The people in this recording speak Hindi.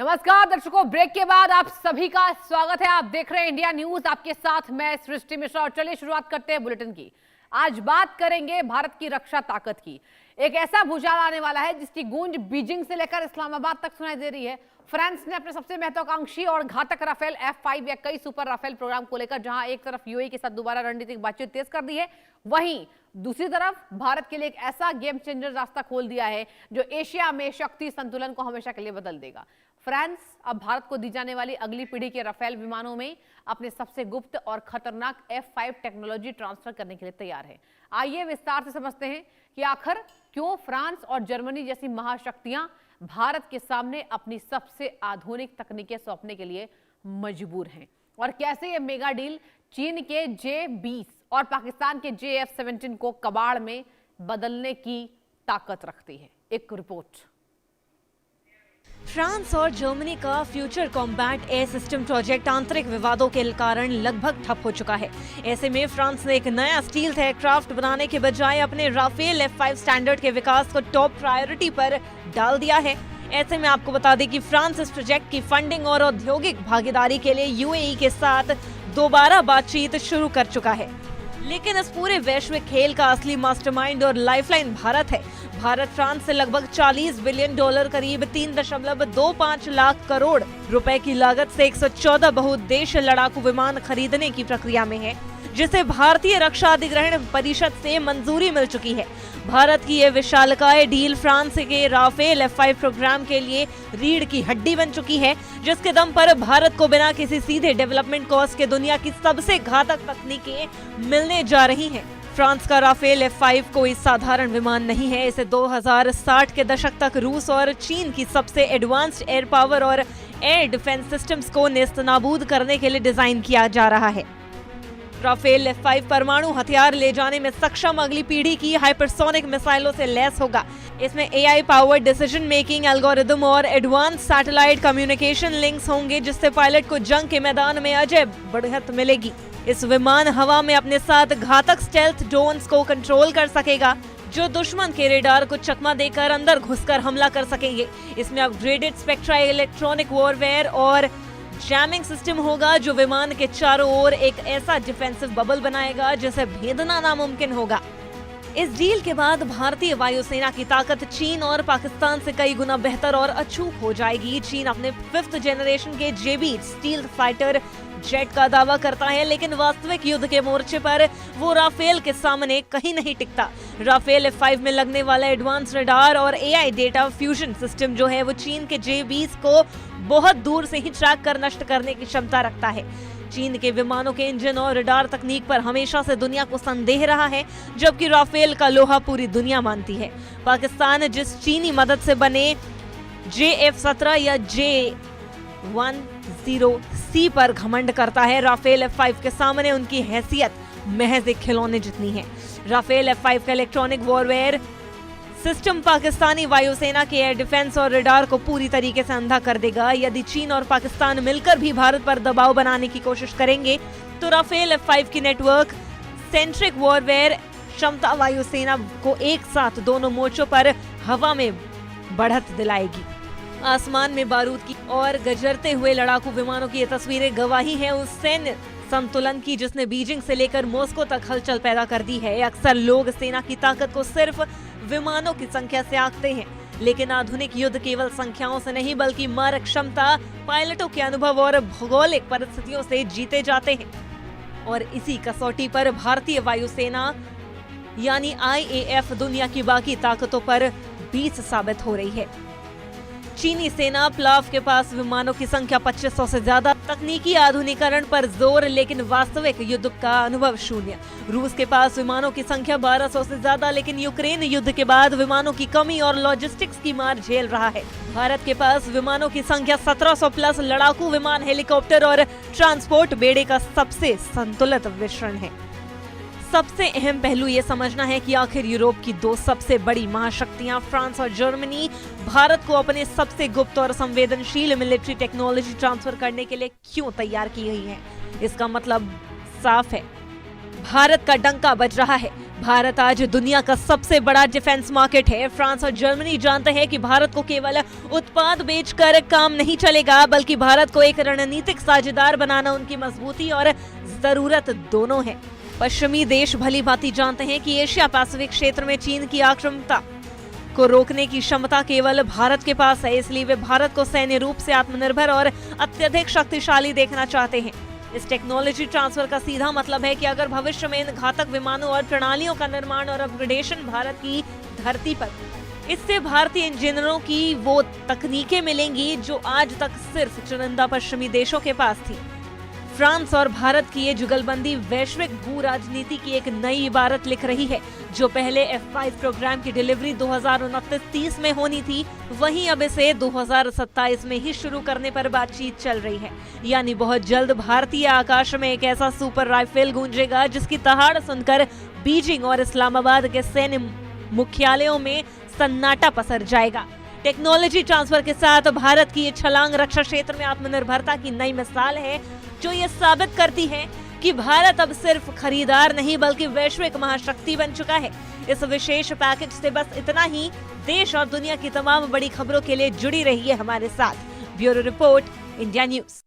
नमस्कार दर्शकों, ब्रेक के बाद आप सभी का स्वागत है। आप देख रहे हैं इंडिया न्यूज, आपके साथ मैं सृष्टि मिश्रा। और चलिए शुरुआत करते हैं बुलेटिन की। आज बात करेंगे भारत की रक्षा ताकत की। एक ऐसा भूचाल आने वाला है जिसकी गूंज बीजिंग से लेकर इस्लामाबाद तक सुनाई दे रही है। फ्रांस ने अपने सबसे महत्वाकांक्षी और घातक राफेल F5 या कई सुपर राफेल प्रोग्राम को लेकर जहां एक तरफ यूएई के साथ दोबारा रणनीतिक बातचीत तेज कर दी है, वहीं दूसरी तरफ भारत के लिए एक ऐसा गेम चेंजर रास्ता खोल दिया है जो एशिया में शक्ति संतुलन को हमेशा के लिए बदल देगा। फ्रांस अब भारत को दी जाने वाली अगली पीढ़ी के राफेल विमानों में अपने सबसे गुप्त और खतरनाक F5 टेक्नोलॉजी ट्रांसफर करने के लिए तैयार है। आइए विस्तार से समझते हैं कि आखिर क्यों फ्रांस और जर्मनी जैसी महाशक्तियां भारत के सामने अपनी सबसे आधुनिक तकनीकें सौंपने के लिए मजबूर हैं, और कैसे ये मेगा डील चीन के J-20 और पाकिस्तान के JF-17 को कबाड़ में बदलने की ताकत रखती है। एक रिपोर्ट। फ्रांस और जर्मनी का future combat air system project आंतरिक विवादों के कारण लगभग ठप हो चुका है। ऐसे में फ्रांस ने एक नया स्टील्थ एयरक्राफ्ट बनाने के बजाय अपने राफेल F5 स्टैंडर्ड के विकास को टॉप प्रायोरिटी पर डाल दिया है। ऐसे में आपको बता दें कि फ्रांस इस प्रोजेक्ट की फंडिंग और औद्योगिक भागीदारी के लिए यूएई के साथ दोबारा बातचीत शुरू कर चुका है। लेकिन इस पूरे वैश्विक खेल का असली मास्टरमाइंड और लाइफलाइन भारत है। भारत फ्रांस से लगभग $40 बिलियन करीब 3.25 लाख करोड़ रुपए की लागत से 114 बहुउद्देश्य लड़ाकू विमान खरीदने की प्रक्रिया में है, जिसे भारतीय रक्षा अधिग्रहण परिषद से मंजूरी मिल चुकी है। भारत की यह विशालकाय डील फ्रांस के राफेल F5 प्रोग्राम के लिए रीढ़ की हड्डी बन चुकी है, जिसके दम पर भारत को बिना किसी सीधे डेवलपमेंट कॉस्ट के दुनिया की सबसे घातक तकनीकें मिलने जा रही हैं। फ्रांस का राफेल F5 कोई साधारण विमान नहीं है। इसे 2060 के दशक तक रूस और चीन की सबसे एडवांस्ड एयर पावर और एयर डिफेंस सिस्टम्स को नेस्तनाबूद करने के लिए डिजाइन किया जा रहा है। राफेल F5 परमाणु हथियार ले जाने में सक्षम अगली पीढ़ी की हाइपरसोनिक मिसाइलों से लैस होगा। इसमें AI powered decision making algorithm और एडवांस सैटेलाइट कम्युनिकेशन लिंक्स होंगे, जिससे पायलट को जंग के मैदान में अजय बढ़त मिलेगी। इस विमान हवा में अपने साथ घातक स्टेल्थ ड्रोन्स को कंट्रोल कर सकेगा, जो दुश्मन के रेडार को चकमा देकर अंदर घुसकर हमला कर सकेंगे। इसमें अपग्रेडेड स्पेक्ट्रा इलेक्ट्रॉनिक वॉरवेयर और जैमिंग सिस्टम होगा, जो विमान के चारों ओर एक ऐसा डिफेंसिव बबल बनाएगा जिसे भेदना नामुमकिन होगा। इस डील के बाद भारतीय वायुसेना की ताकत चीन और पाकिस्तान से कई गुना बेहतर और अचूक हो जाएगी। चीन अपने 5th जनरेशन के J-20 स्टील्थ फाइटर जेट का दावा करता है, लेकिन वास्तविक युद्ध के मोर्चे पर वो राफेल के सामने कहीं नहीं टिकता। राफेल F5 में लगने वाला एडवांस रडार और AI डेटा फ्यूजन सिस्टम जो है वो चीन के J-20 को बहुत दूर से ही ट्रैक कर नष्ट करने की क्षमता रखता है। चीन के विमानों के इंजन और रडार तकनीक पर हमेशा से दुनिया को संदेह रहा है, जबकि राफेल का लोहा पूरी दुनिया मानती है। पाकिस्तान जिस चीनी मदद से बने JF-17 या J-10C पर घमंड करता है, राफेल F5 के सामने उनकी हैसियत महज एक खिलौने जितनी है। राफेल F5 का इलेक्ट्रॉनिक वॉरवेयर सिस्टम पाकिस्तानी वायुसेना के एयर डिफेंस और रडार को पूरी तरीके से अंधा कर देगा। यदि चीन और पाकिस्तान मिलकर भी भारत पर दबाव बनाने की कोशिश करेंगे तो राफेल F5 की नेटवर्क सेंट्रिक वॉरवेयर क्षमता वायुसेना को एक साथ दोनों मोर्चों पर हवा में बढ़त दिलाएगी। आसमान में बारूद की और गजरते हुए लड़ाकू विमानों की ये तस्वीरें गवाही है उस सैन्य संतुलन की जिसने बीजिंग से लेकर मॉस्को तक हलचल पैदा कर दी है। अक्सर लोग सेना की ताकत को सिर्फ विमानों की संख्या से आंकते हैं, लेकिन आधुनिक युद्ध केवल संख्याओं से नहीं बल्कि मारक क्षमता, पायलटों के अनुभव और भौगोलिक परिस्थितियों से जीते जाते हैं। और इसी कसौटी पर भारतीय वायुसेना यानी IAF दुनिया की बाकी ताकतों पर 20 साबित हो रही है। चीनी सेना प्लाव के पास विमानों की संख्या 2500 से ज्यादा, तकनीकी आधुनिकीकरण पर जोर लेकिन वास्तविक युद्ध का अनुभव शून्य। रूस के पास विमानों की संख्या 1200 से ज्यादा, लेकिन यूक्रेन युद्ध के बाद विमानों की कमी और लॉजिस्टिक्स की मार झेल रहा है। भारत के पास विमानों की संख्या 1700 प्लस लड़ाकू विमान, हेलीकॉप्टर और ट्रांसपोर्ट बेड़े का सबसे संतुलित मिश्रण है। सबसे अहम पहलू ये समझना है कि आखिर यूरोप की दो सबसे बड़ी महाशक्तियां फ्रांस और जर्मनी भारत को अपने सबसे गुप्त और संवेदनशील मिलिट्री टेक्नोलॉजी ट्रांसफर करने के लिए क्यों तैयार की गई है। इसका मतलब साफ है, भारत का डंका बज रहा है। भारत आज दुनिया का सबसे बड़ा डिफेंस मार्केट है। फ्रांस और जर्मनी जानते हैं कि भारत को केवल उत्पाद बेचकर काम नहीं चलेगा, बल्कि भारत को एक रणनीतिक साझेदार बनाना उनकी मजबूती और जरूरत दोनों है। पश्चिमी देश भली भांति जानते हैं कि एशिया पैसिफिक क्षेत्र में चीन की आक्रामकता को रोकने की क्षमता केवल भारत के पास है, इसलिए वे भारत को सैन्य रूप से आत्मनिर्भर और अत्यधिक शक्तिशाली देखना चाहते हैं। इस टेक्नोलॉजी ट्रांसफर का सीधा मतलब है कि अगर भविष्य में इन घातक विमानों और प्रणालियों का निर्माण और अपग्रेडेशन भारत की धरती पर, इससे भारतीय इंजीनियरों की वो तकनीकें मिलेंगी जो आज तक सिर्फ चुनिंदा पश्चिमी देशों के पास थी। फ्रांस और भारत की ये जुगलबंदी वैश्विक भू राजनीति की एक नई इबारत लिख रही है। जो पहले F5 प्रोग्राम की डिलीवरी 2029-30 में होनी थी, वहीं अब इसे 2027 में ही शुरू करने पर बातचीत चल रही है। यानी बहुत जल्द भारतीय आकाश में एक ऐसा सुपर राइफल गूंजेगा जिसकी दहाड़ सुनकर बीजिंग और इस्लामाबाद के सैन्य मुख्यालयों में सन्नाटा पसर जाएगा। टेक्नोलॉजी ट्रांसफर के साथ भारत की ये छलांग रक्षा क्षेत्र में आत्मनिर्भरता की नई मिसाल है, जो ये साबित करती है कि भारत अब सिर्फ खरीदार नहीं बल्कि वैश्विक महाशक्ति बन चुका है। इस विशेष पैकेज से बस इतना ही। देश और दुनिया की तमाम बड़ी खबरों के लिए जुड़ी रहिए हमारे साथ। Bureau report, India news.